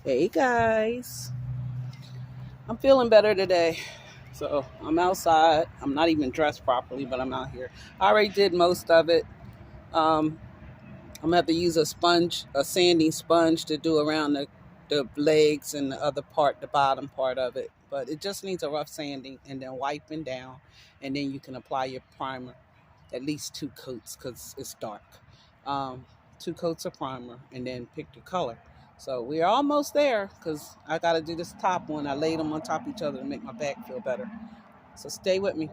Hey guys, I'm feeling better today. So I'm outside. I'm not even dressed properly, but I'm out here. I already did most of it. Um, I'm gonna have to use a sponge, a sanding sponge, to do around the legs and the other part, the bottom part of it. But it just needs a rough sanding and then wiping down, and then you can apply your primer. At least two coats because it's dark. Um, two coats of primer and then pick the color. So we're almost there because I got to do this top one. I laid them on top of each other to make my back feel better. So stay with me.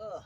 Ugh.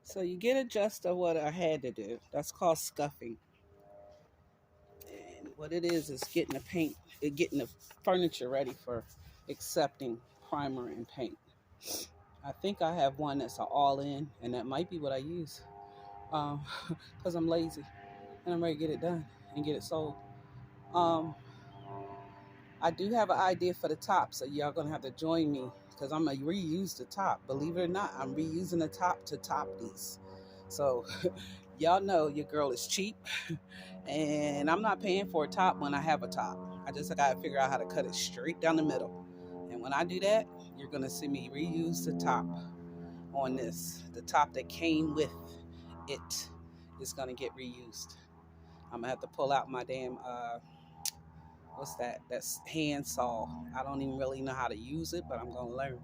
So you get a gist of what I had to do. That's called scuffing. And what it is getting the paint, getting the furniture ready for accepting primer and paint. I think I have one that's an all-in, and that might be what I use, because I'm lazy and I'm ready to get it done and get it sold. Um, I do have an idea for the top, so y'all gonna have to join me because I'm gonna reuse the top. Believe it or not, I'm reusing the top to top these. So y'all know your girl is cheap, and I'm not paying for a top when I have a top. I just gotta figure out how to cut it straight down the middle. And when I do that, you're gonna see me reuse the top on this. The top that came with it is gonna get reused. I'm gonna have to pull out my damn what's that? That's hand saw. I don't even really know how to use it, but I'm gonna learn.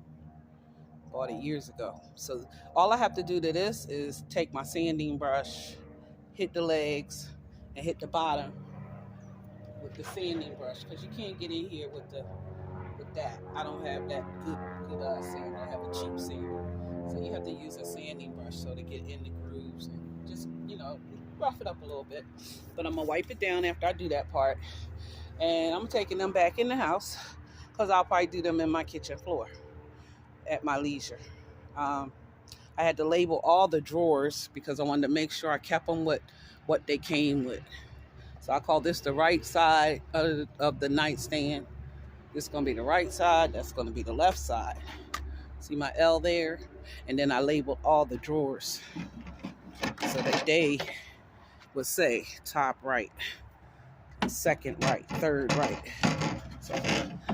Bought it years ago. So all I have to do to this is take my sanding brush, hit the legs, and hit the bottom with the sanding brush, because you can't get in here with that. I don't have that good sander. I have a cheap sander. So you have to use a sanding brush so to get in the grooves and just, rough it up a little bit. But I'm gonna wipe it down after I do that part. And I'm taking them back in the house because I'll probably do them in my kitchen floor at my leisure. I had to label all the drawers because I wanted to make sure I kept them with what they came with. So I call this the right side of the nightstand. This is going to be the right side. That's going to be the left side. See my L there? And then I labeled all the drawers so that they would say top right, second right, third right. So,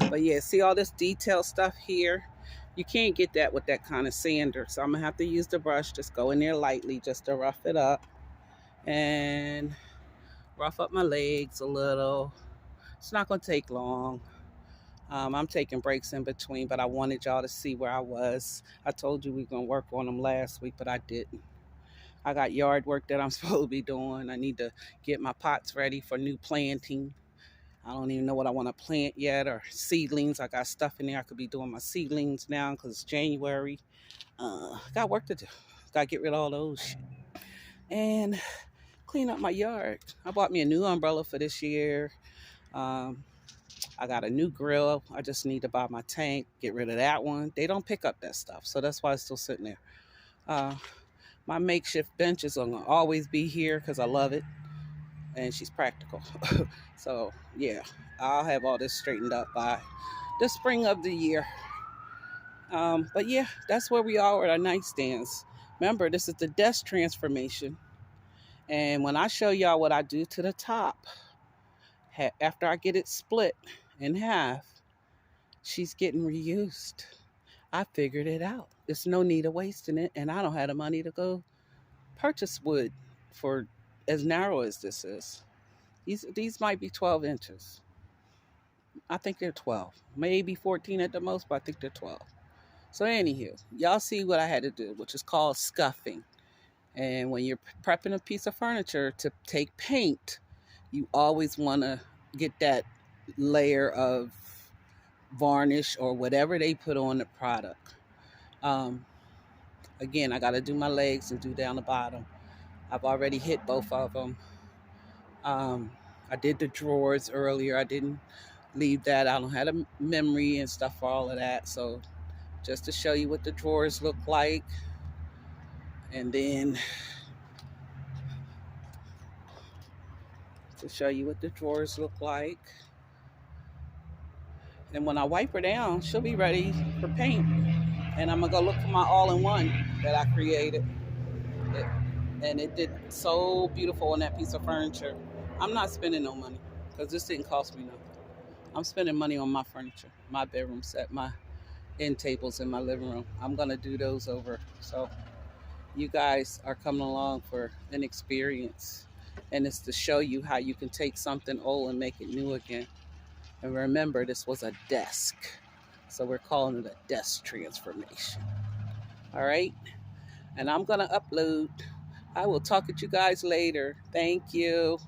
but yeah, see all this detailed stuff here? You can't get that with that kind of sander. So I'm going to have to use the brush. Just go in there lightly just to rough it up. And rough up my legs a little. It's not going to take long. I'm taking breaks in between, but I wanted y'all to see where I was. I told you we were going to work on them last week, but I didn't. I got yard work that I'm supposed to be doing. I need to get my pots ready for new planting. I don't even know what I want to plant yet, or seedlings. I got stuff in there. I could be doing my seedlings now because it's January. Got work to do. Got to get rid of all those shit. And clean up my yard. I bought me a new umbrella for this year. I got a new grill. I just need to buy my tank, get rid of that one. They don't pick up that stuff, so that's why it's still sitting there. My makeshift bench is going to always be here because I love it, and she's practical. So, yeah, I'll have all this straightened up by the spring of the year. But, yeah, that's where we are with our nightstands. Remember, this is the desk transformation. And when I show y'all what I do to the top, after I get it split in half, she's getting reused. I figured it out. There's no need of wasting it, and I don't have the money to go purchase wood for as narrow as this is. These might be 12 inches. I think they're 12. Maybe 14 at the most, but I think they're 12. So anywho, y'all see what I had to do, which is called scuffing. And when you're prepping a piece of furniture to take paint, you always want to get that layer of varnish or whatever they put on the product. Again, I got to do my legs and do down the bottom. I've already hit both of them. I did the drawers earlier. I didn't leave that. I don't have a memory and stuff for all of that. So just to show you what the drawers look like. And then to show you what the drawers look like. And when I wipe her down, she'll be ready for paint. And I'm gonna go look for my all-in-one that I created. It, and it did so beautiful on that piece of furniture. I'm not spending no money because this didn't cost me nothing. I'm spending money on my furniture, my bedroom set, my end tables in my living room. I'm gonna do those over. So you guys are coming along for an experience, and it's to show you how you can take something old and make it new again. And remember, this was a desk, so we're calling it a desk transformation. All right, and I'm gonna upload. I will talk with you guys later. Thank you.